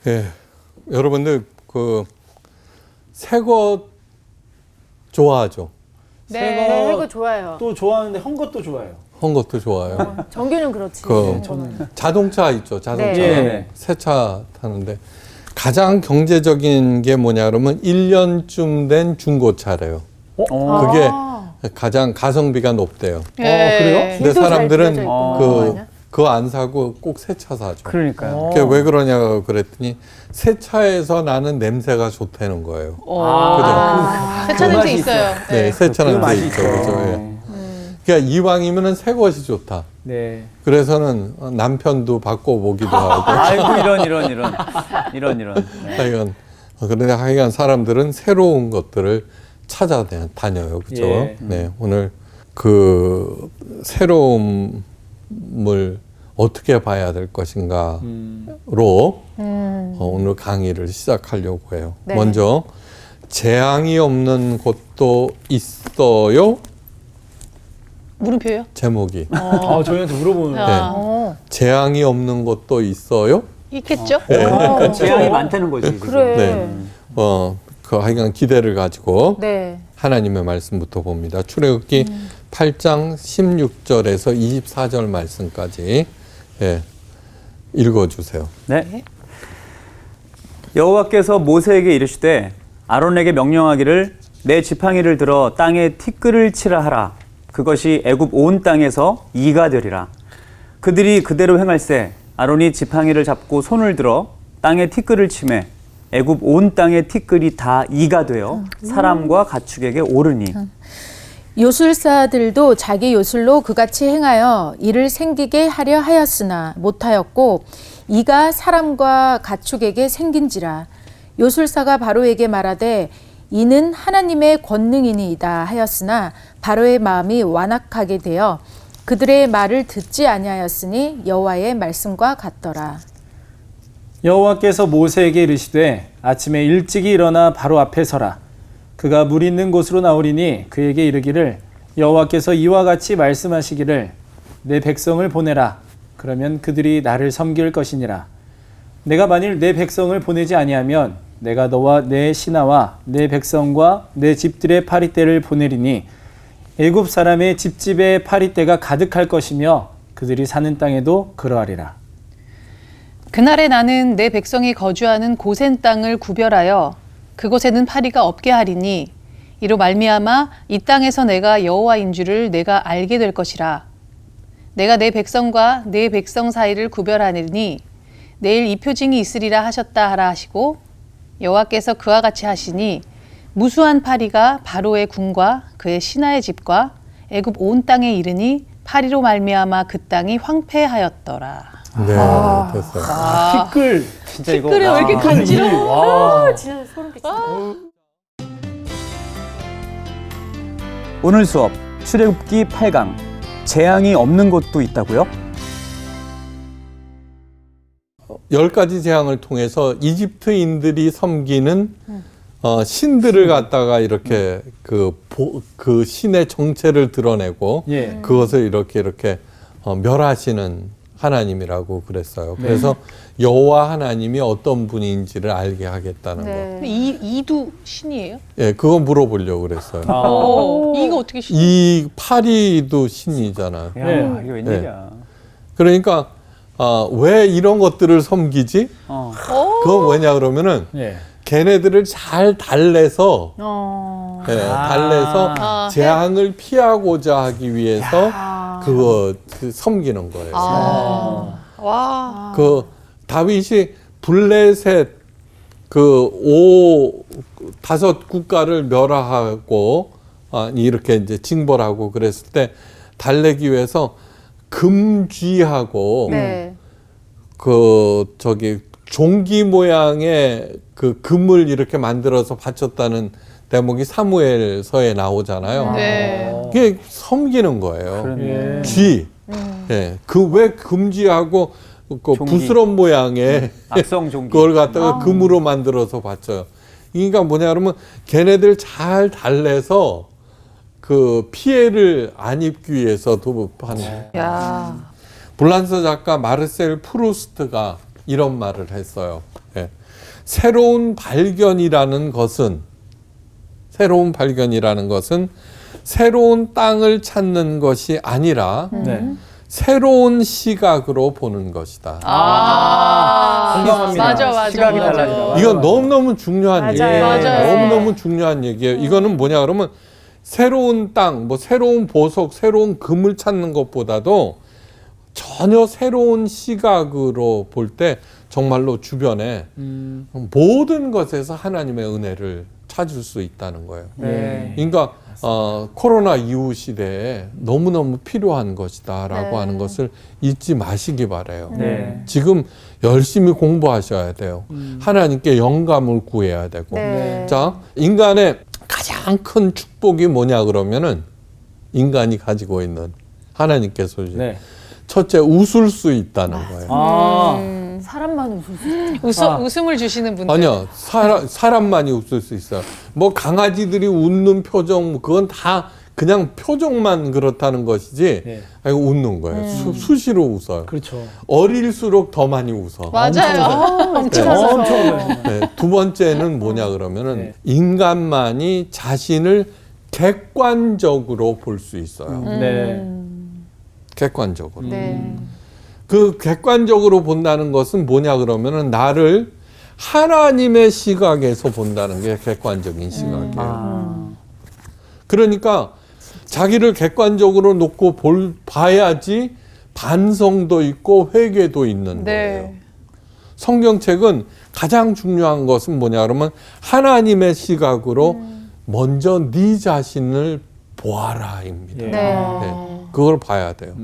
예, 여러분들 그 새 것 좋아하죠? 네, 새거 좋아요. 또 좋아하는데 헝것도 좋아해요. 헌 것도 좋아요. 정규는 그렇지. 그 저는 자동차 있죠, 자동차. 네. 새 차 타는데 가장 경제적인 게 뭐냐 그러면 1년쯤 된 중고차래요. 그게 아. 가장 가성비가 높대요. 그래요? 근데 사람들은 그 그거 안 사고 꼭 새 차 사죠. 그러니까요. 그게 왜 그러냐고 그랬더니 새 차에서 나는 냄새가 좋다는 거예요. 세차 냄새 있어요. 네, 새 차 그 냄새 맛이 있죠. 있죠. 그죠? 예. 그러니까 이왕이면은 새 것이 좋다. 네. 그래서는 남편도 바꿔보기도 하고. 아이고 이런. 네. 하여간 그런데 하여간 사람들은 새로운 것들을 찾아다녀요. 그죠? 예. 네, 오늘 그 새로움을 어떻게 봐야 될 것인가로 오늘 강의를 시작하려고 해요. 네. 먼저 재앙이 없는 곳도 있어요. 물음표요? 제목이 저희한테 물어보는 네. 재앙이 없는 곳도 있어요. 있겠죠? 재앙이 많다는 거지. 지금. 그래. 네. 그 하여간 기대를 가지고 네. 하나님의 말씀부터 봅니다. 출애굽기 8장 16절에서 24절 말씀까지 읽어주세요. 네. 여호와께서 모세에게 이르시되 아론에게 명령하기를 내 지팡이를 들어 땅에 티끌을 치라 하라. 그것이 애굽 온 땅에서 이가 되리라. 그들이 그대로 행할세 아론이 지팡이를 잡고 손을 들어 땅에 티끌을 치매 애굽 온 땅의 티끌이 다 이가 되어 사람과 가축에게 오르니. 요술사들도 자기 요술로 그같이 행하여 이를 생기게 하려 하였으나 못하였고 이가 사람과 가축에게 생긴지라. 요술사가 바로에게 말하되 이는 하나님의 권능이니이다 하였으나 바로의 마음이 완악하게 되어 그들의 말을 듣지 아니하였으니 여호와의 말씀과 같더라. 여호와께서 모세에게 이르시되 아침에 일찍이 일어나 바로 앞에 서라. 그가 물 있는 곳으로 나오리니 그에게 이르기를 여호와께서 이와 같이 말씀하시기를 내 백성을 보내라. 그러면 그들이 나를 섬길 것이니라. 내가 만일 내 백성을 보내지 아니하면 내가 너와 내 신하와 내 백성과 내 집들의 파리떼를 보내리니 애굽 사람의 집집에 파리떼가 가득할 것이며 그들이 사는 땅에도 그러하리라. 그날에 나는 내 백성이 거주하는 고센 땅을 구별하여 그곳에는 파리가 없게 하리니 이로 말미암아 이 땅에서 내가 여호와인 줄을 내가 알게 될 것이라. 내가 내 백성과 내 백성 사이를 구별하느니 내일 이 표징이 있으리라 하셨다 하라 하시고 여호와께서 그와 같이 하시니 무수한 파리가 바로의 궁과 그의 신하의 집과 애굽 온 땅에 이르니 파리로 말미암아 그 땅이 황폐하였더라. 네, 됐어요. 티끌. 진짜 이거 티끌이 왜 이렇게 간지러워? 진짜 소름 끼친다. 오늘 수업 출애굽기 8강 재앙이 없는 곳도 있다고요? 10가지 재앙을 통해서 이집트인들이 섬기는 신들을 갖다가 이렇게 그 신의 정체를 드러내고 예. 그것을 이렇게 멸하시는 하나님이라고 그랬어요. 네. 그래서 여호와 하나님이 어떤 분인지를 알게 하겠다는 거. 네. 이도 신이에요? 예, 그거 물어보려고 그랬어요. 이가 어떻게 신? 이 파리도 신이잖아요. 야, 네. 이게 웬일이야. 그러니까 왜 이런 것들을 섬기지? 그건 왜냐 그러면은 예. 걔네들을 잘 달래서 재앙을 피하고자 하기 위해서 그거 섬기는 거예요. 와. 그 다윗이 블레셋 다섯 국가를 멸하고 이렇게 이제 징벌하고 그랬을 때 달래기 위해서 금쥐하고 네. 종기 모양의 그 금을 이렇게 만들어서 바쳤다는 대목이 사무엘서에 나오잖아요. 네. 그게 섬기는 거예요. 예. 쥐. 예. 왜 금쥐하고 그 종기. 부스럼 모양의 악성 종기. 그걸 갖다가 금으로 만들어서 바쳐요. 그러니까 뭐냐 그러면 걔네들 잘 달래서 그 피해를 안 입기 위해서도 하는 거예요. 야. 불란서 작가 마르셀 프루스트가 이런 말을 했어요. 예. 새로운 발견이라는 것은 새로운 땅을 찾는 것이 아니라 네. 새로운 시각으로 보는 것이다. 공감합니다. 맞아. 시각이 달라지다. 이건 너무너무 중요한 맞아요. 얘기예요. 맞아요. 너무너무 중요한 얘기예요. 이거는 뭐냐 그러면 새로운 땅, 뭐 새로운 보석, 새로운 금을 찾는 것보다도 전혀 새로운 시각으로 볼 때 정말로 주변에 모든 것에서 하나님의 은혜를 찾을 수 있다는 거예요. 네. 그러니까 코로나 이후 시대에 너무너무 필요한 것이다라고 네. 하는 것을 잊지 마시기 바라요. 네. 지금 열심히 공부하셔야 돼요. 하나님께 영감을 구해야 되고. 네. 자, 인간의 가장 큰 축복이 뭐냐 그러면은 인간이 가지고 있는 하나님께서 주신 네. 첫째 웃을 수 있다는 거예요. 사람만 웃을 수 있어요. 웃음을 주시는 분들. 아니요, 사람만이 웃을 수 있어요. 뭐 강아지들이 웃는 표정, 그건 다 그냥 표정만 그렇다는 것이지, 네. 아니, 웃는 거예요. 수시로 웃어요. 그렇죠. 어릴수록 더 많이 웃어. 맞아요. 엄청. 네, 두 번째는 뭐냐 그러면은 네. 인간만이 자신을 객관적으로 볼 수 있어요. 네. 객관적으로. 네. 그 객관적으로 본다는 것은 뭐냐 그러면은 나를 하나님의 시각에서 본다는 게 객관적인 시각이에요. 그러니까 자기를 객관적으로 놓고 봐야지 반성도 있고 회개도 있는 거예요. 네. 성경책은 가장 중요한 것은 뭐냐 그러면 하나님의 시각으로 먼저 네 자신을 보아라입니다. 예. 네, 그걸 봐야 돼요.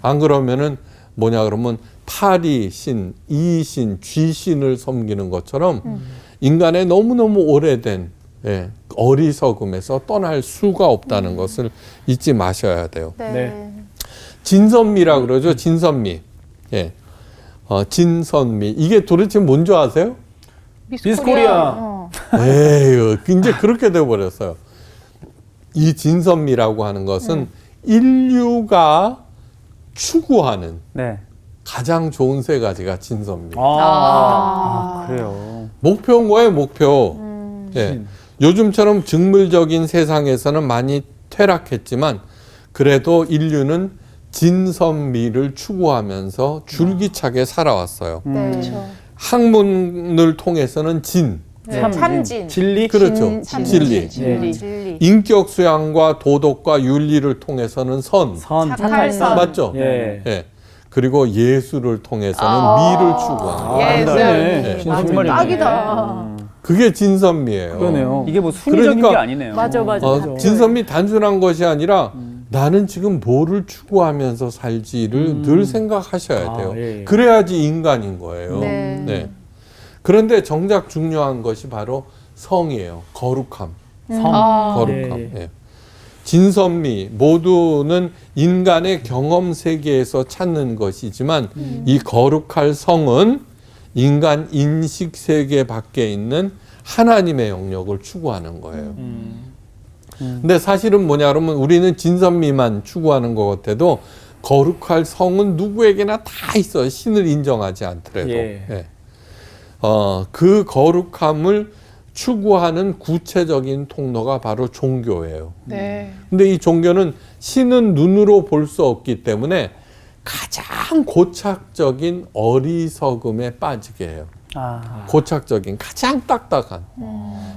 안 그러면은 뭐냐 그러면 파리신, 이신, 쥐신을 섬기는 것처럼 인간의 너무너무 오래된 어리석음에서 떠날 수가 없다는 것을 잊지 마셔야 돼요. 네. 진선미라 그러죠. 진선미. 예. 진선미. 이게 도대체 뭔지 아세요? 미스 코리아. 에휴, 이제 그렇게 돼버렸어요. 이 진선미라고 하는 것은 인류가 추구하는 네. 가장 좋은 세 가지가 진선미. 그래요. 목표인 거예요, 목표. 예. 요즘처럼 직물적인 세상에서는 많이 퇴락했지만 그래도 인류는 진선미를 추구하면서 줄기차게 살아왔어요. 네. 학문을 통해서는 진, 참진. 진리. 그렇죠. 진리. 네. 진리. 인격 수양과 도덕과 윤리를 통해서는 선, 착할선. 맞죠? 예. 예. 그리고 예술을 통해서는 미를 추구하는. 예술. 네. 정말이네. 딱이다. 그게 진선미예요. 그러네요. 이게 뭐 순위적인 그러니까- 게 아니네요. 맞아. 진선미 단순한 것이 아니라 나는 지금 뭐를 추구하면서 살지를 늘 생각하셔야 돼요. 예. 그래야지 인간인 거예요. 네. 네. 그런데 정작 중요한 것이 바로 성이에요. 거룩함. 거룩함. 예. 예. 진선미 모두는 인간의 경험 세계에서 찾는 것이지만 이 거룩할 성은 인간 인식 세계 밖에 있는 하나님의 영역을 추구하는 거예요. 근데 사실은 뭐냐 그러면 우리는 진선미만 추구하는 것 같아도 거룩할 성은 누구에게나 다 있어요. 신을 인정하지 않더라도. 예. 예. 그 거룩함을 추구하는 구체적인 통로가 바로 종교예요. 네. 근데 이 종교는 신은 눈으로 볼 수 없기 때문에 가장 고착적인 어리석음에 빠지게 해요. 고착적인, 가장 딱딱한.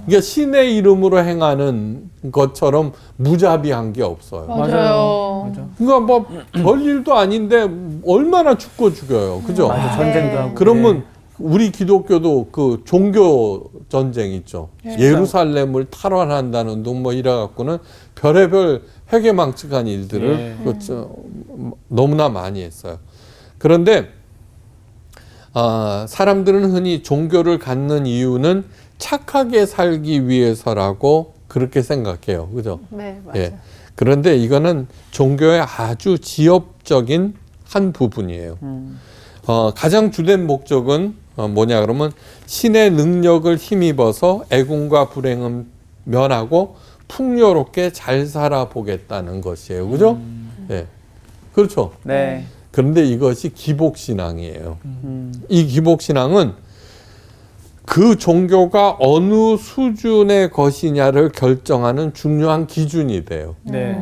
그러니까 신의 이름으로 행하는 것처럼 무자비한 게 없어요. 맞아요. 그러니까 뭐 별일도 아닌데 얼마나 죽고 죽여요. 그죠? 맞아, 전쟁도 하고. 그러면 우리 기독교도 그 종교 전쟁 있죠. 예루살렘을 탈환한다는 둥 뭐 이래 갖고는 별의별 회개망측한 일들을 너무나 많이 했어요. 그런데 사람들은 흔히 종교를 갖는 이유는 착하게 살기 위해서라고 그렇게 생각해요. 그죠? 네, 맞아요. 예. 그런데 이거는 종교의 아주 지엽적인 한 부분이에요. 가장 주된 목적은 뭐냐 그러면 신의 능력을 힘입어서 애군과 불행은 면하고 풍요롭게 잘 살아보겠다는 것이에요. 그죠? 예. 그렇죠. 네. 그런데 이것이 기복신앙이에요. 이 기복신앙은 그 종교가 어느 수준의 것이냐를 결정하는 중요한 기준이 돼요. 네.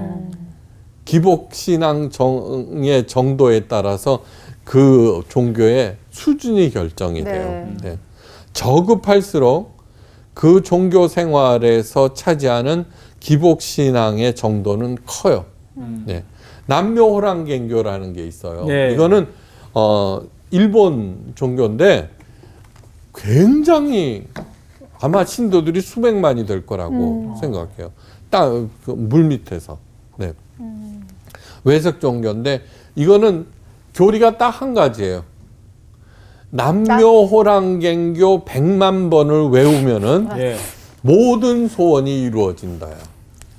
기복신앙의 정도에 따라서 그 종교의 수준이 결정이 네. 돼요. 네. 저급할수록 그 종교 생활에서 차지하는 기복신앙의 정도는 커요. 네. 남묘호랑개교라는 게 있어요. 네. 이거는 일본 종교인데 굉장히 아마 신도들이 수백만이 될 거라고 생각해요. 딱 그 물 밑에서. 네. 외석 종교인데 이거는 교리가 딱 한 가지예요. 남묘호랑개교 100만 번을 외우면은 예. 모든 소원이 이루어진다요.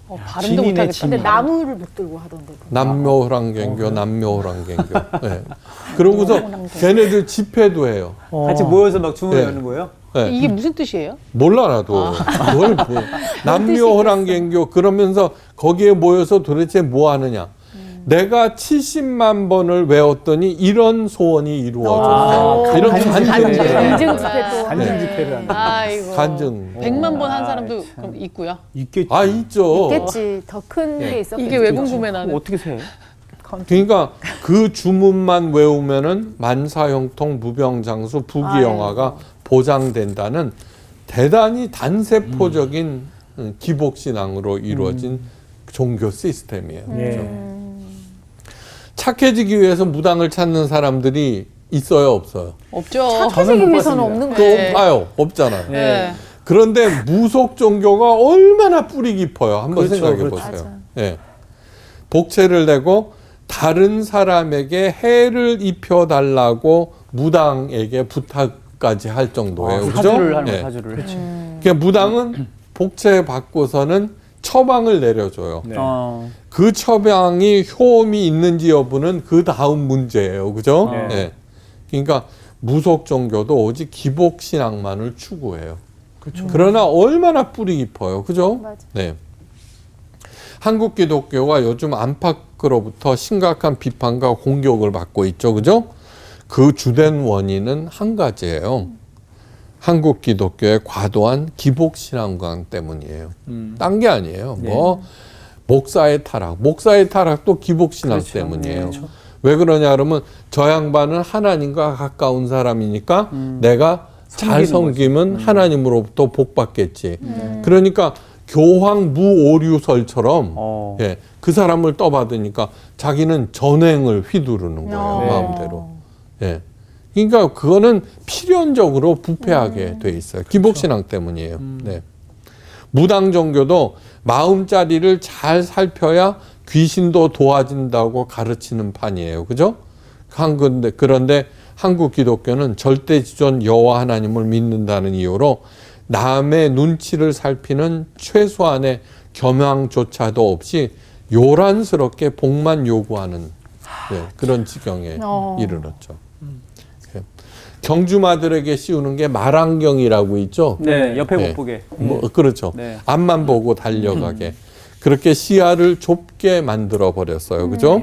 발음도 진이네, 못하겠다. 진. 근데 나무를 못 들고 하던데. 남묘호랑개교, 남묘호랑개교. 네. 그러고서 걔네들 집회도 해요. 같이 모여서 막 주문을 네. 하는 거예요? 네. 이게 무슨 뜻이에요? 몰라 나도. 뭘 뭐. 남묘호랑개교 그러면서 거기에 모여서 도대체 뭐 하느냐. 내가 70만 번을 외웠더니 이런 소원이 이루어졌어. 이런 간증. 간증 집회도. 간증 집회를 하는. 아이고. 간증. 100만 번 한 사람도 그럼 있고요. 있겠지. 아 있죠. 있겠지. 더 큰 게 있었겠지. 이게 왜 궁금해 나는. 어떻게 세? 그러니까 그 주문만 외우면은 만사형통, 무병장수, 부귀영화가 보장된다는 대단히 단세포적인 기복신앙으로 이루어진 종교 시스템이에요. 예. 착해지기 위해서 무당을 찾는 사람들이 있어요, 없어요? 없죠. 착해지기 위해서는 없는 또 거예요. 없어요, 없잖아요. 네. 그런데 무속 종교가 얼마나 뿌리 깊어요. 한번 그렇죠, 생각해 그렇죠. 보세요. 예. 복채를 내고 다른 사람에게 해를 입혀달라고 무당에게 부탁까지 할 정도예요. 그죠? 사주를 하는 예. 거예요, 사주를. 그러니까 무당은 복채 받고서는 처방을 내려줘요. 네. 그 처방이 효험이 있는지 여부는 그 다음 문제예요. 그죠? 네. 예. 그러니까 무속 종교도 오직 기복 신앙만을 추구해요. 그렇죠. 그러나 얼마나 뿌리 깊어요. 그죠? 맞아. 네. 한국 기독교가 요즘 안팎으로부터 심각한 비판과 공격을 받고 있죠. 그죠? 그 주된 원인은 한 가지예요. 한국 기독교의 과도한 기복신앙관 때문이에요. 딴 게 아니에요. 뭐 목사의 타락도 기복신앙 그렇죠. 때문이에요. 왜 그러냐 그러면 저 양반은 하나님과 가까운 사람이니까 내가 잘 섬기면 하나님으로부터 복 받겠지. 그러니까 교황 무오류설처럼 예, 그 사람을 떠받으니까 자기는 전횡을 휘두르는 거예요. 마음대로. 예. 그러니까 그거는 필연적으로 부패하게 돼 있어요. 기복신앙 때문이에요. 네. 무당 종교도 마음자리를 잘 살펴야 귀신도 도와진다고 가르치는 판이에요. 그죠? 그런데 한국 기독교는 절대지존 여호와 하나님을 믿는다는 이유로 남의 눈치를 살피는 최소한의 겸양조차도 없이 요란스럽게 복만 요구하는 네, 그런 지경에 이르렀죠. 경주마들에게 씌우는 게 말안경이라고 있죠. 네, 옆에 네. 못 보게. 뭐, 그렇죠. 네. 앞만 보고 달려가게. 그렇게 시야를 좁게 만들어 버렸어요. 그죠?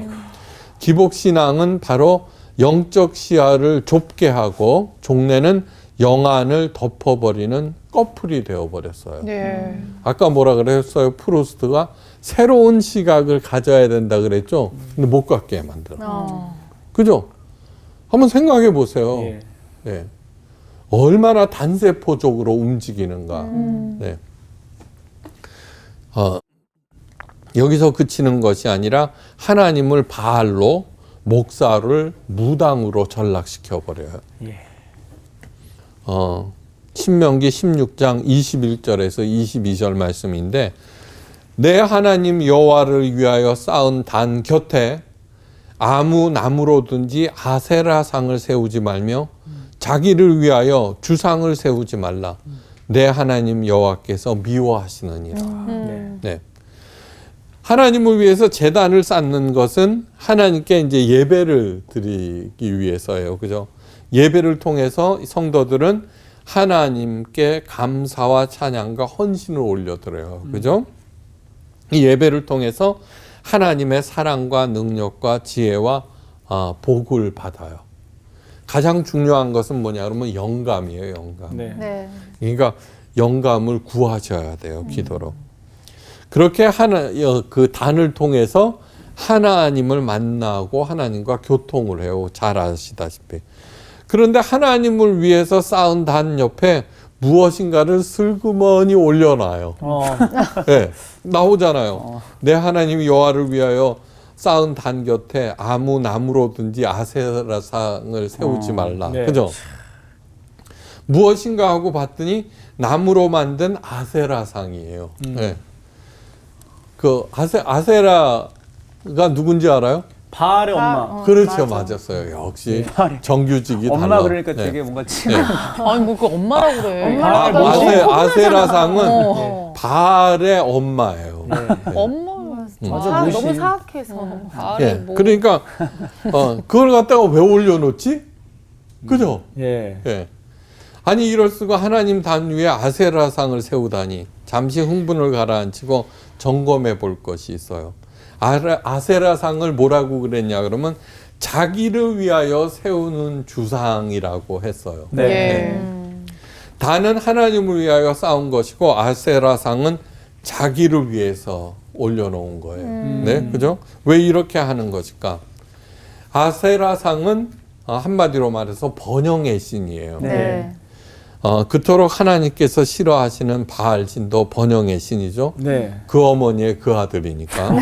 기복신앙은 바로 영적 시야를 좁게 하고 종래는 영안을 덮어버리는 꺼풀이 되어버렸어요. 네. 아까 뭐라 그랬어요? 프루스트가 새로운 시각을 가져야 된다 그랬죠? 근데 못 갖게 만들어. 그죠? 한번 생각해 보세요. 예. 네. 얼마나 단세포적으로 움직이는가. 네. 여기서 그치는 것이 아니라 하나님을 바알로 목사를 무당으로 전락시켜 버려요. 예. 신명기 16장 21절에서 22절 말씀인데 내 하나님 여호와를 위하여 쌓은 단 곁에 아무 나무로든지 아세라상을 세우지 말며 자기를 위하여 주상을 세우지 말라. 내 하나님 여호와께서 미워하시느니라. 네. 하나님을 위해서 제단을 쌓는 것은 하나님께 이제 예배를 드리기 위해서예요. 그죠? 예배를 통해서 성도들은 하나님께 감사와 찬양과 헌신을 올려드려요. 그죠? 이 예배를 통해서 하나님의 사랑과 능력과 지혜와 복을 받아요. 가장 중요한 것은 뭐냐 그러면 영감이에요. 영감. 네. 네. 그러니까 영감을 구하셔야 돼요. 기도로. 그렇게 그 단을 통해서 하나님을 만나고 하나님과 교통을 해요. 잘 아시다시피. 그런데 하나님을 위해서 쌓은 단 옆에 무엇인가를 슬그머니 올려놔요. 네, 나오잖아요. 내 하나님 여호와를 위하여 쌓은 단 곁에 아무 나무로든지 아세라상을 세우지 말라. 네. 그죠? 무엇인가 하고 봤더니 나무로 만든 아세라상이에요. 네. 그 아세라가 누군지 알아요? 바알의 엄마. 그렇죠, 맞았어요. 역시 네. 정규직이 엄마 달라. 그러니까 네. 되게 뭔가 네. 아니 뭐 그 엄마라고 그래. 아세라상은 어. 바알의 엄마예요. 네. 엄마. 맞아, 무시. 너무 사악해서. 아래 예, 뭐. 그러니까 그걸 갖다가 왜 올려놓지? 그죠? 예. 예. 아니 이럴 수가 하나님 단 위에 아세라상을 세우다니. 잠시 흥분을 가라앉히고 점검해 볼 것이 있어요. 아세라상을 뭐라고 그랬냐 그러면 자기를 위하여 세우는 주상이라고 했어요. 네. 예. 단은 하나님을 위하여 쌓은 것이고 아세라상은 자기를 위해서 올려놓은 거예요. 네, 그죠? 왜 이렇게 하는 것일까? 아세라상은 한마디로 말해서 번영의 신이에요. 네. 그토록 하나님께서 싫어하시는 바알 신도 번영의 신이죠. 네. 그 어머니의 그 아들이니까. 네.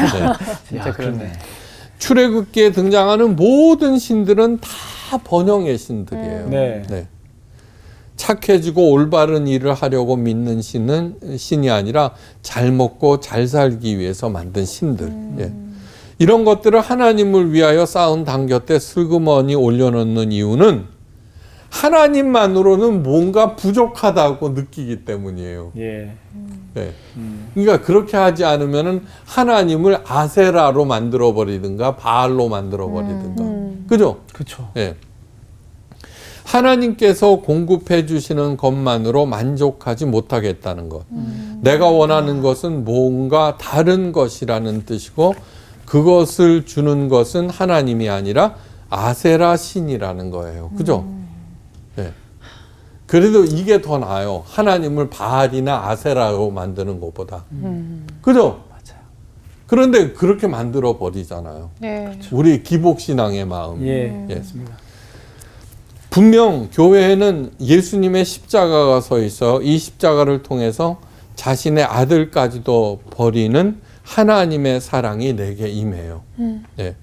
진짜 그렇네. 출애굽기에 등장하는 모든 신들은 다 번영의 신들이에요. 네. 네. 착해지고 올바른 일을 하려고 믿는 신이 아니라 잘 먹고 잘 살기 위해서 만든 신들. 예. 이런 것들을 하나님을 위하여 쌓은 단 곁에 슬그머니 올려놓는 이유는 하나님만으로는 뭔가 부족하다고 느끼기 때문이에요. 예. 예. 그러니까 그렇게 하지 않으면은 하나님을 아세라로 만들어 버리든가 바알로 만들어 버리든가. 그죠? 그렇죠. 예. 하나님께서 공급해 주시는 것만으로 만족하지 못하겠다는 것. 내가 원하는 것은 뭔가 다른 것이라는 뜻이고 그것을 주는 것은 하나님이 아니라 아세라 신이라는 거예요. 그죠? 예. 그래도 이게 더 나아요. 하나님을 바알이나 아세라로 만드는 것보다. 그죠? 맞아요. 그런데 그렇게 만들어 버리잖아요. 예. 우리 기복신앙의 마음. 예. 예. 맞습니다. 분명 교회에는 예수님의 십자가가 서 있어 이 십자가를 통해서 자신의 아들까지도 버리는 하나님의 사랑이 내게 임해요. 예.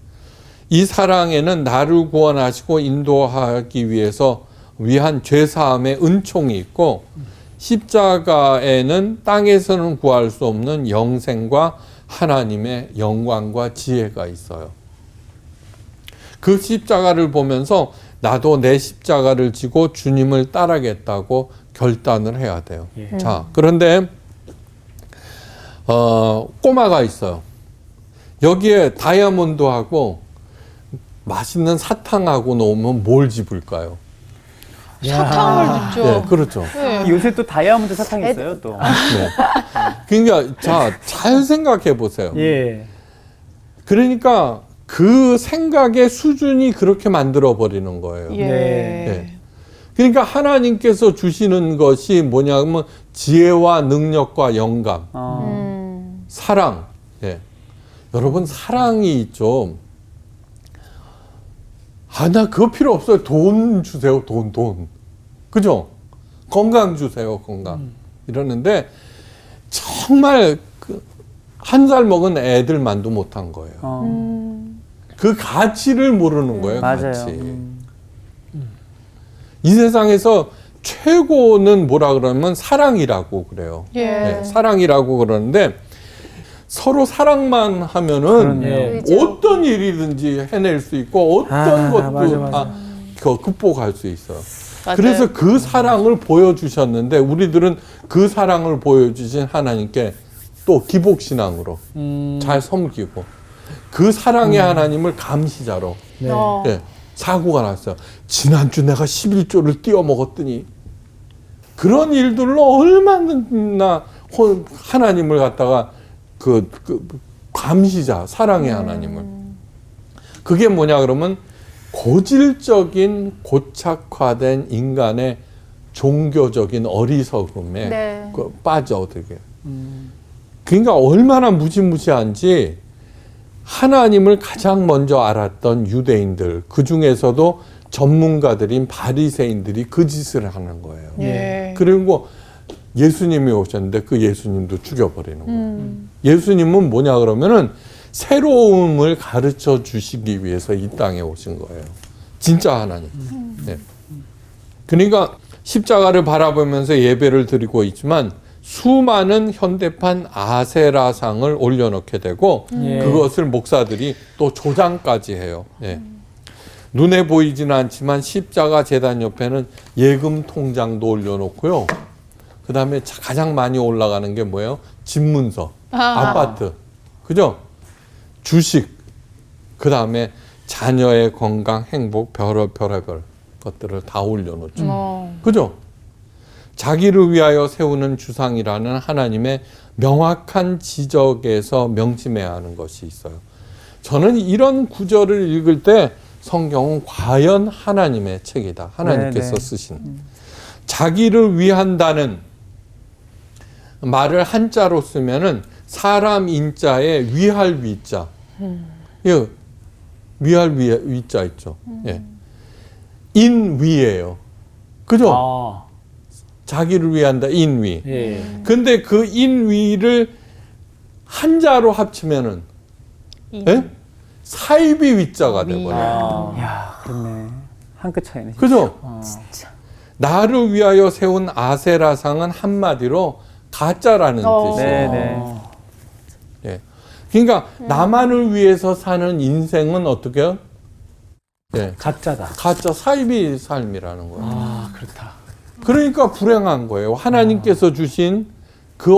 이 사랑에는 나를 구원하시고 인도하기 위해서 위한 죄사함의 은총이 있고 십자가에는 땅에서는 구할 수 없는 영생과 하나님의 영광과 지혜가 있어요. 그 십자가를 보면서 나도 내 십자가를 지고 주님을 따르겠다고 결단을 해야 돼요. 예. 자, 그런데 꼬마가 있어요. 여기에 다이아몬드하고 맛있는 사탕하고 놓으면 뭘 집을까요? 사탕을 넣죠. 네, 그렇죠. 네. 요새 또 다이아몬드 사탕 있어요 또. 네. 그러니까 자, 잘 생각해 보세요. 예. 그러니까 그 생각의 수준이 그렇게 만들어 버리는 거예요. 예. 네. 그러니까 하나님께서 주시는 것이 뭐냐면 지혜와 능력과 영감, 사랑. 예. 여러분 사랑이 있죠. 나 그거 필요 없어요. 돈 주세요. 돈. 그죠? 건강 주세요. 건강. 이러는데 정말 한 살 먹은 애들만도 못한 거예요. 그 가치를 모르는 거예요. 맞아요. 가치. 이 세상에서 최고는 뭐라 그러면 사랑이라고 그래요. 예. 네, 사랑이라고 그러는데 서로 사랑만 하면은 그렇네요. 어떤 일이든지 해낼 수 있고 어떤 것도 맞아. 다 극복할 수 있어요. 맞아요. 그래서 그 사랑을 보여주셨는데 우리들은 그 사랑을 보여주신 하나님께 또 기복신앙으로 잘 섬기고 그 사랑의 하나님을 감시자로 네. 예, 사고가 났어요. 지난주 내가 11조를 띄워 먹었더니 그런 일들로 얼마나 하나님을 갖다가 그 감시자, 사랑의 하나님을. 그게 뭐냐 그러면 고질적인 고착화된 인간의 종교적인 어리석음에 네. 빠져들게. 그러니까 얼마나 무지무지한지 하나님을 가장 먼저 알았던 유대인들, 그 중에서도 전문가들인 바리새인들이 그 짓을 하는 거예요. 예. 그리고 예수님이 오셨는데 그 예수님도 죽여버리는 거예요. 예수님은 뭐냐 그러면은 새로움을 가르쳐 주시기 위해서 이 땅에 오신 거예요. 진짜 하나님. 네. 그러니까 십자가를 바라보면서 예배를 드리고 있지만 수많은 현대판 아세라상을 올려놓게 되고 예. 그것을 목사들이 또 조장까지 해요. 예. 눈에 보이지는 않지만 십자가 재단 옆에는 예금 통장도 올려놓고요. 그 다음에 가장 많이 올라가는 게 뭐예요? 집문서, 아파트, 그죠? 주식, 그 다음에 자녀의 건강, 행복, 별의별 것들을 다 올려놓죠. 그죠? 자기를 위하여 세우는 주상이라는 하나님의 명확한 지적에서 명심해야 하는 것이 있어요. 저는 이런 구절을 읽을 때 성경은 과연 하나님의 책이다. 하나님께서 네네. 쓰신. 자기를 위한다는 말을 한자로 쓰면은 사람 인자에 위할 위자. 예, 위할 위자 있죠. 예. 인위예요. 그죠? 아, 자기를 위한다. 인위. 예. 근데 그 인위를 한자로 합치면은 예? 사이비 위자가 돼버려요. 아, 야, 그렇네. 한 끗 차이네. 그죠? 진짜. 나를 위하여 세운 아세라상은 한마디로 가짜라는 뜻이에요. 네네. 예. 그러니까 나만을 위해서 사는 인생은 어떻게 해요? 예. 가짜다. 가짜 사이비 삶이라는 거예요. 아, 그렇다. 그러니까 불행한 거예요. 하나님께서 주신 그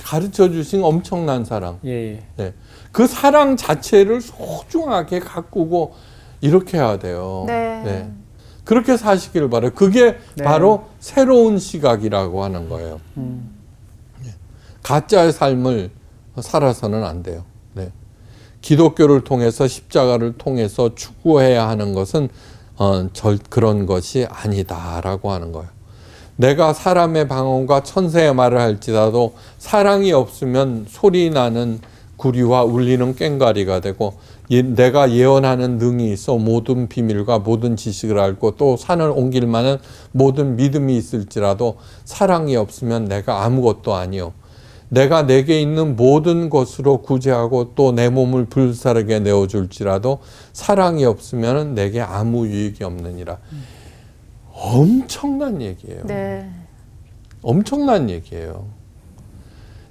가르쳐 주신 엄청난 사랑. 예. 예. 그 사랑 자체를 소중하게 가꾸고 이렇게 해야 돼요. 네. 그렇게 사시길 바라요. 그게 네. 바로 새로운 시각이라고 하는 거예요. 예. 가짜의 삶을 살아서는 안 돼요. 네. 기독교를 통해서 십자가를 통해서 추구해야 하는 것은 그런 것이 아니다라고 하는 거예요. 내가 사람의 방언과 천사의 말을 할지라도 사랑이 없으면 소리 나는 구리와 울리는 꽹과리가 되고 내가 예언하는 능이 있어 모든 비밀과 모든 지식을 알고 또 산을 옮길 만한 모든 믿음이 있을지라도 사랑이 없으면 내가 아무것도 아니요. 내가 내게 있는 모든 것으로 구제하고 또 내 몸을 불사르게 내어줄지라도 사랑이 없으면 내게 아무 유익이 없느니라. 엄청난 얘기예요. 네. 엄청난 얘기예요.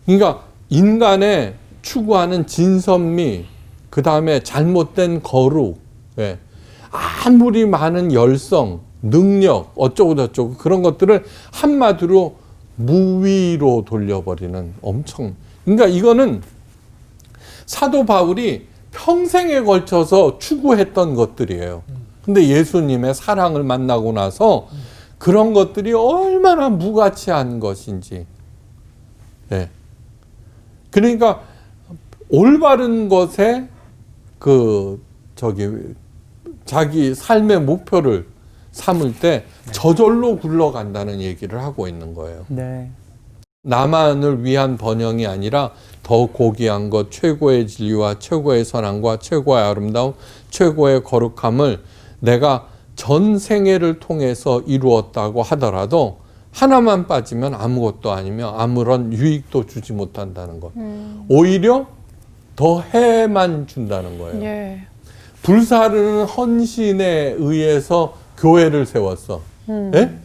그러니까 인간의 추구하는 진선미, 그 다음에 잘못된 거룩, 예. 아무리 많은 열성, 능력, 어쩌고저쩌고 그런 것들을 한마디로 무위로 돌려버리는 그러니까 이거는 사도 바울이 평생에 걸쳐서 추구했던 것들이에요. 근데 예수님의 사랑을 만나고 나서 그런 것들이 얼마나 무가치한 것인지. 예. 그러니까 올바른 것에 자기 삶의 목표를 삼을 때 저절로 굴러간다는 얘기를 하고 있는 거예요. 네. 나만을 위한 번영이 아니라 더 고귀한 것, 최고의 진리와 최고의 선함과 최고의 아름다움, 최고의 거룩함을 내가 전 생애를 통해서 이루었다고 하더라도 하나만 빠지면 아무것도 아니며 아무런 유익도 주지 못한다는 것. 오히려 더 해만 준다는 거예요. 예. 불사르는 헌신에 의해서 교회를 세웠어. 예?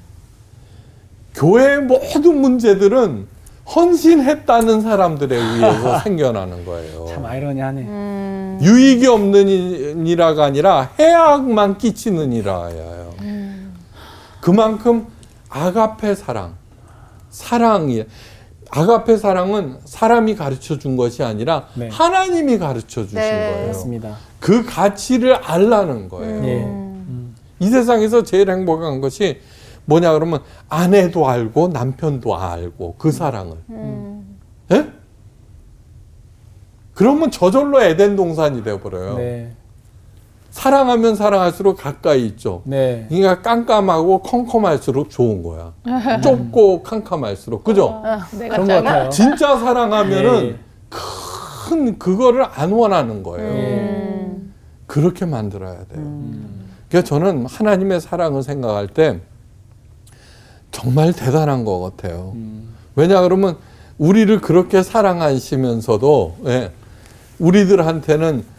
교회의 모든 문제들은 헌신했다는 사람들에 의해서 생겨나는 거예요. 참 아이러니하네. 유익이 없는 이라가 아니라 해악만 끼치는 이라예요. 그만큼 아가페 사랑이 아가페 사랑은 사람이 가르쳐 준 것이 아니라 네. 하나님이 가르쳐 주신 네. 거예요. 맞습니다. 그 가치를 알라는 거예요. 예. 이 세상에서 제일 행복한 것이 뭐냐 그러면 아내도 알고 남편도 알고 그 사랑을. 예? 그러면 저절로 에덴 동산이 되어버려요. 네. 사랑하면 사랑할수록 가까이 있죠. 네. 그러니까 깜깜하고 컴컴할수록 좋은 거야. 좁고 캄캄할수록. 그죠? 내가 그런 것 짱이야. 같아요. 진짜 사랑하면은 예. 큰 그거를 안 원하는 거예요. 그렇게 만들어야 돼요. 그래서 저는 하나님의 사랑을 생각할 때 정말 대단한 것 같아요. 왜냐 그러면 우리를 그렇게 사랑하시면서도 예, 우리들한테는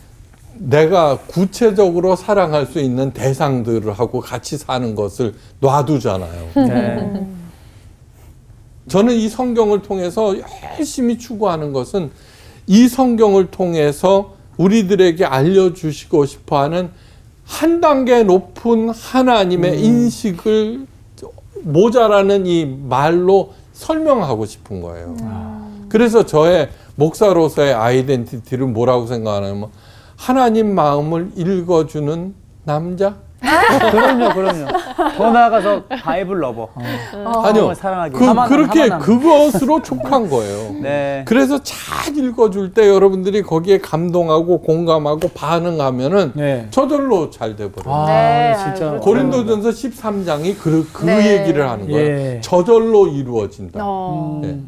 내가 구체적으로 사랑할 수 있는 대상들하고 같이 사는 것을 놔두잖아요. 네. 저는 이 성경을 통해서 열심히 추구하는 것은 이 성경을 통해서 우리들에게 알려주시고 싶어하는 한 단계 높은 하나님의 인식을 모자라는 이 말로 설명하고 싶은 거예요. 그래서 저의 목사로서의 아이덴티티를 뭐라고 생각하냐면 하나님 마음을 읽어주는 남자? 그럼요. 더 나아가서 바이블 러버. 아니요. 사랑하기. 그렇게 그것으로 촉한 거예요. 네. 그래서 잘 읽어줄 때 여러분들이 거기에 감동하고 공감하고 반응하면은 네. 저절로 잘 돼버려요. 아, 네, 진짜. 그렇죠. 고린도전서 13장이 그 네. 얘기를 하는 거예요. 예. 저절로 이루어진다. 네.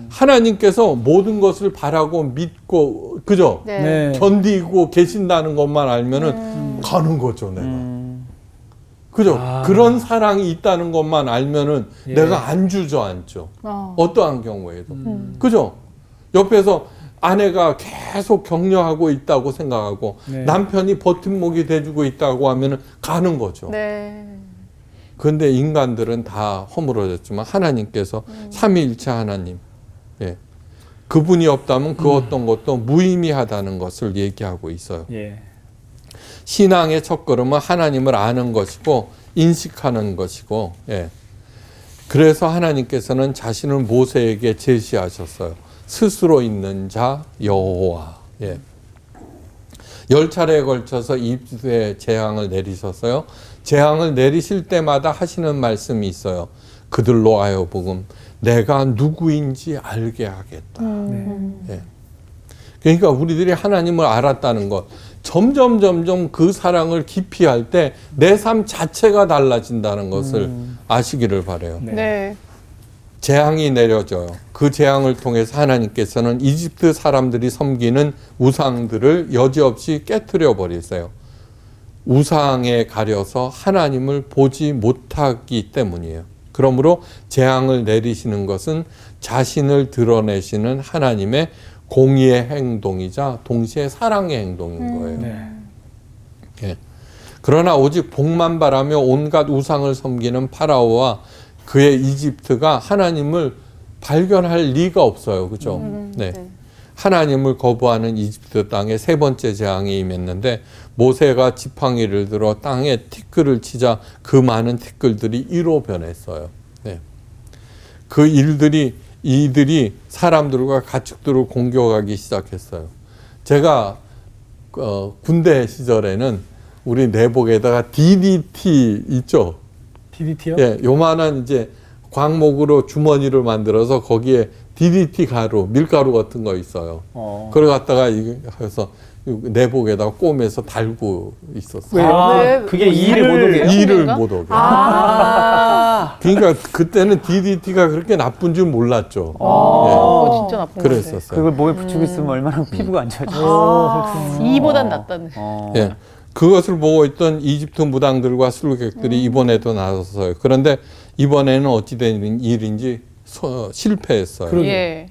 하나님께서 모든 것을 바라고 믿고 그죠? 네. 견디고 계신다는 것만 알면은 가는 거죠, 내가. 그죠? 아. 그런 사랑이 있다는 것만 알면은 예. 내가 안 주저앉죠. 어. 어떠한 경우에도. 그죠? 옆에서 아내가 계속 격려하고 있다고 생각하고 네. 남편이 버팀목이 돼주고 있다고 하면은 가는 거죠. 네. 그런데 인간들은 다 허물어졌지만 하나님께서 삼위일체 하나님, 예. 그분이 없다면 그 어떤 것도 무의미하다는 것을 얘기하고 있어요. 예. 신앙의 첫걸음은 하나님을 아는 것이고 인식하는 것이고, 예. 그래서 하나님께서는 자신을 모세에게 제시하셨어요. 스스로 있는 자 여호와. 예. 10차례에 걸쳐서 이집트에 재앙을 내리셨어요. 재앙을 내리실 때마다 하시는 말씀이 있어요. 그들로 하여금 내가 누구인지 알게 하겠다. 예. 그러니까 우리들이 하나님을 알았다는 것, 점점 그 사랑을 깊이 할 때 내 삶 자체가 달라진다는 것을 아시기를 바라요. 네. 재앙이 내려져요. 그 재앙을 통해서 하나님께서는 이집트 사람들이 섬기는 우상들을 여지없이 깨트려 버리세요. 우상에 가려서 하나님을 보지 못하기 때문이에요. 그러므로 재앙을 내리시는 것은 자신을 드러내시는 하나님의 공의의 행동이자 동시에 사랑의 행동인 거예요. 네. 예. 그러나 오직 복만 바라며 온갖 우상을 섬기는 파라오와 그의 이집트가 하나님을 발견할 리가 없어요. 그죠? 네. 하나님을 거부하는 이집트 땅에 세 번째 재앙이 임했는데 모세가 지팡이를 들어 땅에 티끌을 치자 그 많은 티끌들이 이로 변했어요. 네. 그 이들이 사람들과 가축들을 공격하기 시작했어요. 제가 군대 시절에는 우리 내복에다가 DDT 있죠? DDT요? 예, 요만한 이제 광목으로 주머니를 만들어서 거기에 DDT 가루, 밀가루 같은 거 있어요. 그걸 갖다가 해서 내복에다가 꿰매서 달고 있었어요. 아, 네. 그게 뭐 이를 못 오게. 이를 못 오게. 그러니까 그때는 DDT가 그렇게 나쁜 줄 몰랐죠. 진짜 나쁜 거 그랬었어요. 그걸 목에 붙이고 있으면 얼마나 피부가 안 좋아져. 이보단 낫다네. 예. 그것을 보고 있던 이집트 무당들과 술객들이 이번에도 나섰어요. 그런데 이번에는 어찌 된 일인지 실패했어요. 예.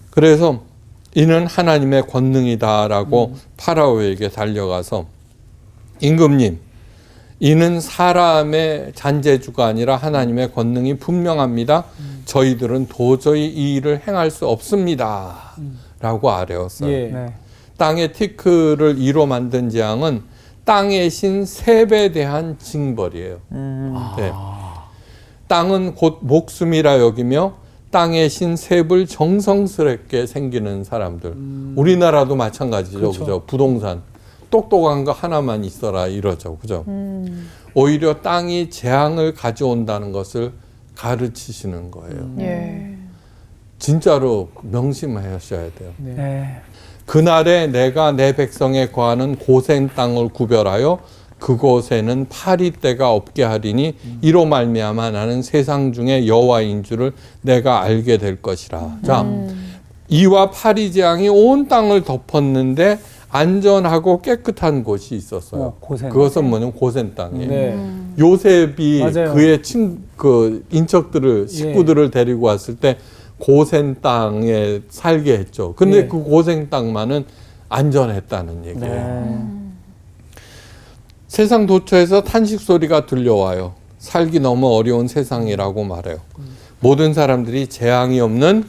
그래서 이는 하나님의 권능이다라고 파라오에게 달려가서 임금님, 이는 사람의 잔재주가 아니라 하나님의 권능이 분명합니다. 저희들은 도저히 이 일을 행할 수 없습니다. 라고 아뢰었어요. 예. 네. 땅의 티끌을 이로 만든 재앙은 땅의 신 셋에 대한 징벌이에요. 네. 땅은 곧 목숨이라 여기며 땅의 신 셋을 정성스럽게 생기는 사람들. 우리나라도 마찬가지죠. 그렇죠. 그죠? 부동산. 똑똑한 거 하나만 있어라 이러죠. 그죠? 오히려 땅이 재앙을 가져온다는 것을 가르치시는 거예요. 예. 진짜로 명심하셔야 돼요. 네. 그날에 내가 내 백성에 거하는 고센 땅을 구별하여 그곳에는 파리떼가 없게 하리니 이로 말미암아 나는 세상 중에 여호와인 줄을 내가 알게 될 것이라. 자, 이와 파리 재앙이 온 땅을 덮었는데 안전하고 깨끗한 곳이 있었어요. 고센. 그것은 뭐냐면 고센 땅이에요. 네. 요셉이 맞아요. 그의 그 인척들을 식구들을 데리고 왔을 때 고센 땅에 살게 했죠. 근데 네. 그 고센 땅만은 안전했다는 얘기예요. 네. 세상 도처에서 탄식 소리가 들려와요. 살기 너무 어려운 세상이라고 말해요. 모든 사람들이 재앙이 없는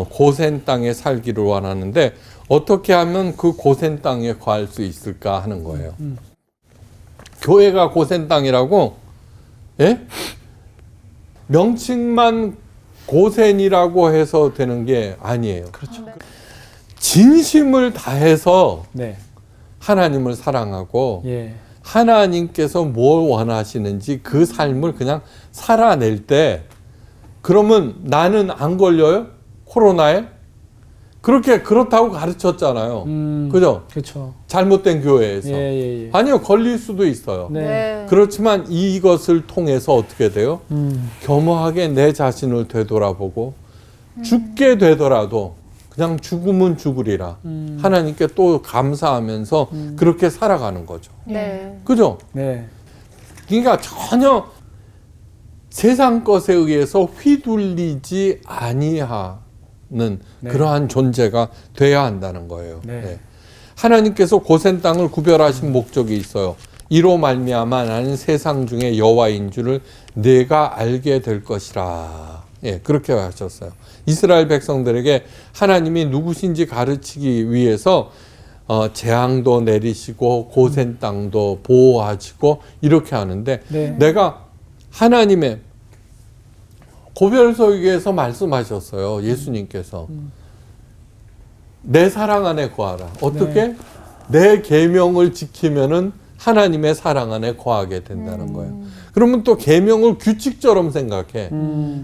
고센 땅에 살기를 원하는데 어떻게 하면 그 고센 땅에 거할 수 있을까 하는 거예요. 교회가 고센 땅이라고, 예? 명칭만 고센이라고 해서 되는 게 아니에요. 그렇죠. 진심을 다해서 네. 하나님을 사랑하고 예. 하나님께서 뭘 원하시는지 그 삶을 그냥 살아낼 때 그러면 나는 안 걸려요? 코로나에? 그렇다고 가르쳤잖아요. 그죠? 그렇죠. 잘못된 교회에서. 예. 아니요, 걸릴 수도 있어요. 네. 그렇지만 이것을 통해서 어떻게 돼요? 겸허하게 내 자신을 되돌아보고 죽게 되더라도 그냥 죽으면 죽으리라. 하나님께 또 감사하면서 그렇게 살아가는 거죠. 네. 그죠? 네. 그러니까 전혀 세상 것에 의해서 휘둘리지 아니하는 그러한 존재가 돼야 한다는 거예요. 네. 네. 하나님께서 고센 땅을 구별하신 목적이 있어요. 이로 말미암아 나는 세상 중에 여호와인 줄을 내가 알게 될 것이라. 예, 그렇게 하셨어요. 이스라엘 백성들에게 하나님이 누구신지 가르치기 위해서 재앙도 내리시고 고센 땅도 보호하시고 이렇게 하는데 네. 내가 하나님의 고별서에서 말씀하셨어요. 예수님께서 내 사랑 안에 거하라. 어떻게? 내 계명을 지키면은 하나님의 사랑 안에 거하게 된다는 거예요. 그러면 또 계명을 규칙처럼 생각해.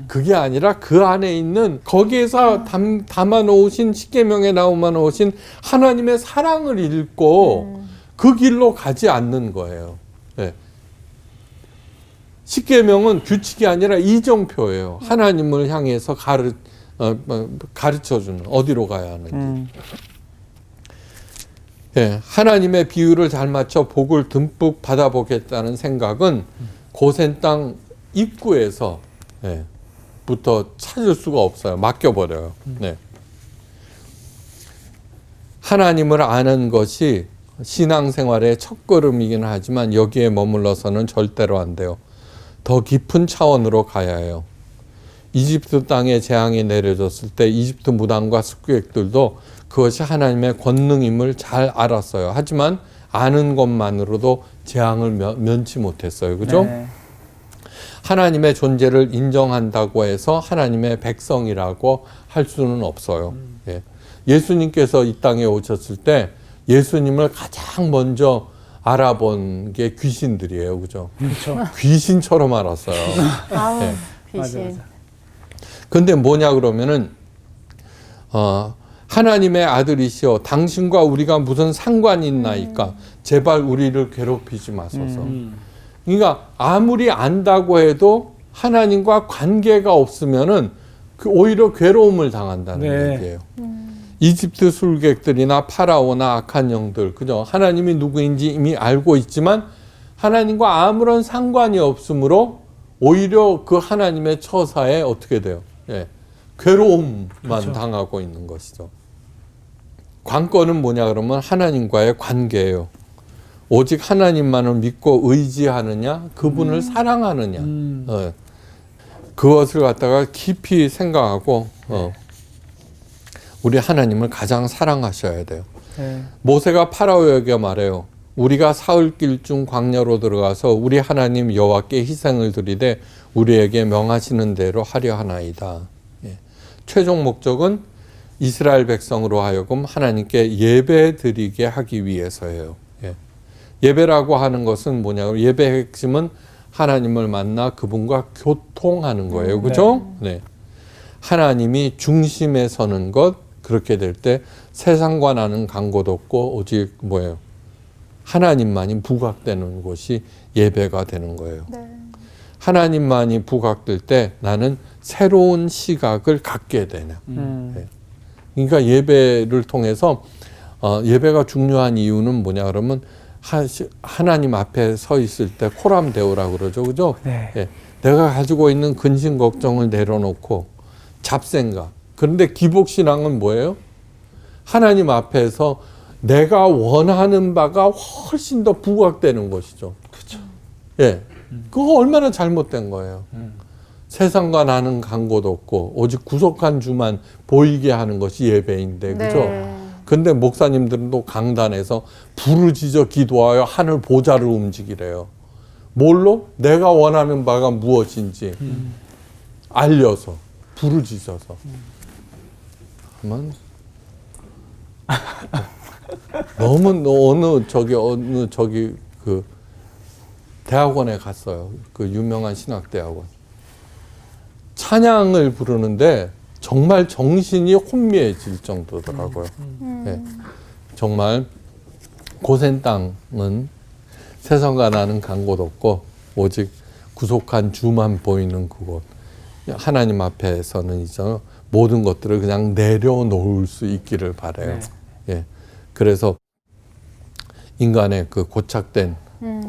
그게 아니라 그 안에 있는 거기에서 담아 놓으신 십계명에 나오만 놓으신 하나님의 사랑을 읽고 그 길로 가지 않는 거예요. 네. 십계명은 규칙이 아니라 이정표예요. 하나님을 향해서 가르쳐주는 어디로 가야 하는지. 예, 하나님의 비유를 잘 맞춰 복을 듬뿍 받아보겠다는 생각은 고센 땅 입구에서 부터 찾을 수가 없어요. 맡겨버려요. 네. 하나님을 아는 것이 신앙생활의 첫걸음이긴 하지만 여기에 머물러서는 절대로 안 돼요. 더 깊은 차원으로 가야 해요. 이집트 땅에 재앙이 내려졌을 때 이집트 무당과 습객들도 그것이 하나님의 권능임을 잘 알았어요. 하지만 아는 것만으로도 재앙을 면치 못했어요. 그죠? 네. 하나님의 존재를 인정한다고 해서 하나님의 백성이라고 할 수는 없어요. 예. 예수님께서 이 땅에 오셨을 때 예수님을 가장 먼저 알아본 게 귀신들이에요. 그죠? 그렇죠. 귀신처럼 알았어요. 아우, 예. 귀신. 근데 뭐냐 그러면은 하나님의 아들이시여 당신과 우리가 무슨 상관이 있나이까 제발 우리를 괴롭히지 마소서. 그러니까 아무리 안다고 해도 하나님과 관계가 없으면은 오히려 괴로움을 당한다는 네. 얘기예요. 이집트 술객들이나 파라오나 악한 영들, 그죠? 하나님이 누구인지 이미 알고 있지만 하나님과 아무런 상관이 없으므로 오히려 그 하나님의 처사에 어떻게 돼요? 예, 괴로움만 그렇죠. 당하고 있는 것이죠. 관건은 뭐냐 그러면 하나님과의 관계예요. 오직 하나님만을 믿고 의지하느냐, 그분을 사랑하느냐, 그것을 갖다가 깊이 생각하고 우리 하나님을 가장 사랑하셔야 돼요. 네. 모세가 파라오에게 말해요. 우리가 사흘길 중 광야로 들어가서 우리 하나님 여호와께 희생을 드리되 우리에게 명하시는 대로 하려 하나이다. 예. 최종 목적은 이스라엘 백성으로 하여금 하나님께 예배 드리게 하기 위해서예요. 예. 예배라고 하는 것은 뭐냐고, 예배의 핵심은 하나님을 만나 그분과 교통하는 거예요. 그죠? 네. 하나님이 중심에 서는 것, 그렇게 될 때 세상과 나는 간곳 없고 오직 뭐예요? 하나님만이 부각되는 곳이 예배가 되는 거예요. 하나님만이 부각될 때 나는 새로운 시각을 갖게 되냐. 네. 그러니까 예배를 통해서 예배가 중요한 이유는 뭐냐 그러면 하나님 앞에 서 있을 때 코람데오라고 그러죠. 그죠? 네. 예. 내가 가지고 있는 근심 걱정을 내려놓고 잡생각. 그런데 기복신앙은 뭐예요? 하나님 앞에서 내가 원하는 바가 훨씬 더 부각되는 것이죠. 그렇죠. 예. 그거 얼마나 잘못된 거예요. 세상과 나는 간 곳 없고 오직 구속한 주만 보이게 하는 것이 예배인데, 그죠? 네. 근데 목사님들은 또 강단에서 부르짖어 기도하여 하늘 보좌를 움직이래요. 뭘로? 내가 원하는 바가 무엇인지 알려서 부르짖어서 하면 너무 어느 저기 그 대학원에 갔어요. 그 유명한 신학대학원. 찬양을 부르는데 정말 정신이 혼미해질 정도더라고요. 네. 정말 고센 땅은 세상과 나는 간 곳 없고 오직 구속한 주만 보이는 그곳. 하나님 앞에서는 이제 모든 것들을 그냥 내려놓을 수 있기를 바라요. 예. 그래서 인간의 그 고착된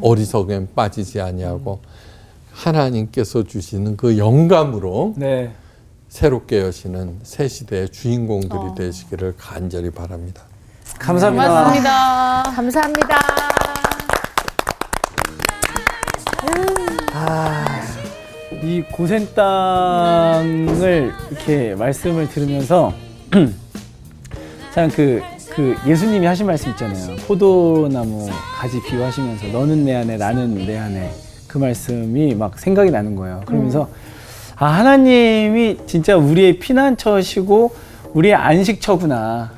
어리석음에 빠지지 아니하고 하나님께서 주시는 그 영감으로 네. 새롭게 여시는 새 시대의 주인공들이 되시기를 간절히 바랍니다. 감사합니다. 고맙습니다. 감사합니다. 이 고센 땅을 이렇게 말씀을 들으면서 참 그 예수님이 하신 말씀 있잖아요. 포도나무 가지 비유하시면서 너는 내 안에 나는 내 안에, 그 말씀이 막 생각이 나는 거예요. 그러면서 하나님이 진짜 우리의 피난처시고 우리의 안식처구나.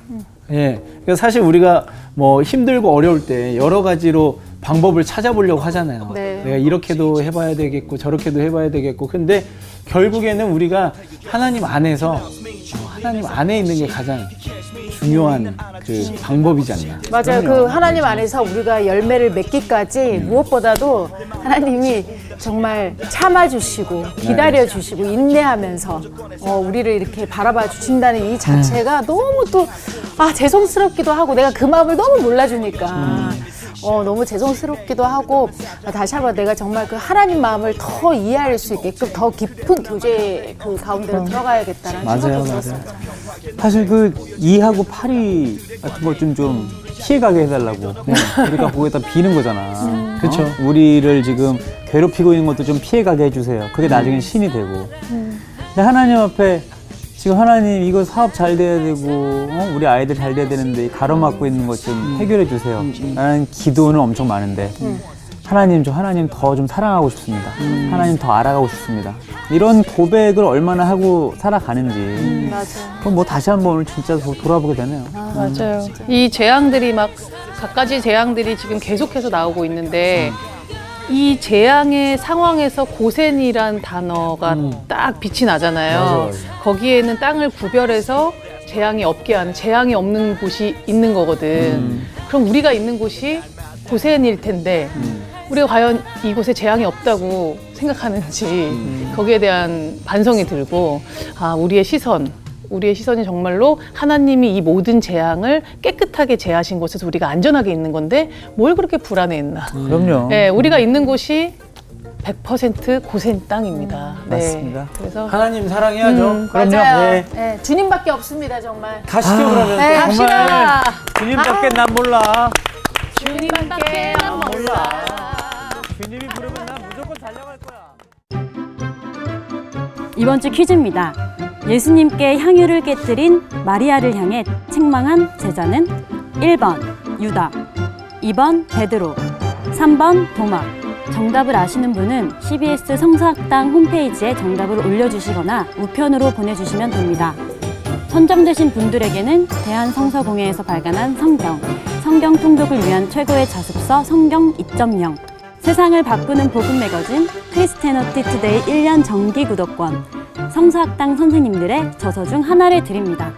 예. 그러니까 사실 우리가 뭐 힘들고 어려울 때 여러 가지로 방법을 찾아보려고 하잖아요. 네. 내가 이렇게도 해봐야 되겠고 저렇게도 해봐야 되겠고, 근데 결국에는 우리가 하나님 안에서 하나님 안에 있는 게 가장 중요한 그 방법이지 않나. 맞아요. 그럼요. 그 하나님 안에서 우리가 열매를 맺기까지 무엇보다도 하나님이 정말 참아주시고 기다려주시고 인내하면서 우리를 이렇게 바라봐 주신다는 이 자체가 너무 또 죄송스럽기도 하고, 내가 그 마음을 너무 몰라주니까 너무 죄송스럽기도 하고, 다시 한번 내가 정말 그 하나님 마음을 더 이해할 수 있게끔 더 깊은 교제 그 가운데로 들어가야겠다는 생각도 들었습니다. 사실 그 2하고 8이 같은 거 좀 피해가게 해달라고 우리가 거기다 비는 거잖아. 그쵸. 우리를 지금 괴롭히고 있는 것도 좀 피해가게 해주세요. 그게 나중엔 신이 되고. 근데 하나님 앞에 지금 하나님 이거 사업 잘 돼야 되고 우리 아이들 잘 돼야 되는데 가로막고 있는 것 좀 해결해 주세요. 나는 기도는 엄청 많은데 하나님 더 좀 사랑하고 싶습니다. 하나님 더 알아가고 싶습니다. 이런 고백을 얼마나 하고 살아가는지. 맞아요. 그럼 뭐 다시 한번 오늘 진짜 돌아보게 되네요. 맞아요. 이 재앙들이 막 갖가지 재앙들이 지금 계속해서 나오고 있는데 이 재앙의 상황에서 고센이란 단어가 딱 빛이 나잖아요. 거기에는 땅을 구별해서 재앙이 없게 하는, 재앙이 없는 곳이 있는 거거든. 그럼 우리가 있는 곳이 고센일 텐데 우리가 과연 이곳에 재앙이 없다고 생각하는지 거기에 대한 반성이 들고, 우리의 시선이 정말로 하나님이 이 모든 재앙을 깨끗하게 제하신 곳에서 우리가 안전하게 있는 건데 뭘 그렇게 불안해했나. 그럼요. 네, 우리가 있는 곳이 100% 고센 땅입니다. 네. 맞습니다. 그래서 하나님 사랑해야죠. 그럼요. 맞아요. 네. 네, 주님밖에 없습니다, 정말. 가시죠 그러면. 네, 갑시다. 주님밖에 난 몰라. 주님밖에 난 몰라. 주님이 부르면 난 무조건 달려갈 거야. 이번 주 퀴즈입니다. 예수님께 향유를 깨뜨린 마리아를 향해 책망한 제자는 1번 유다, 2번 베드로, 3번 도마. 정답을 아시는 분은 CBS 성서학당 홈페이지에 정답을 올려주시거나 우편으로 보내주시면 됩니다. 선정되신 분들에게는 대한성서공회에서 발간한 성경 통독을 위한 최고의 자습서 성경 2.0, 세상을 바꾸는 복음 매거진 크리스티애니티 투데이 1년 정기 구독권, 성서학당 선생님들의 저서 중 하나를 드립니다.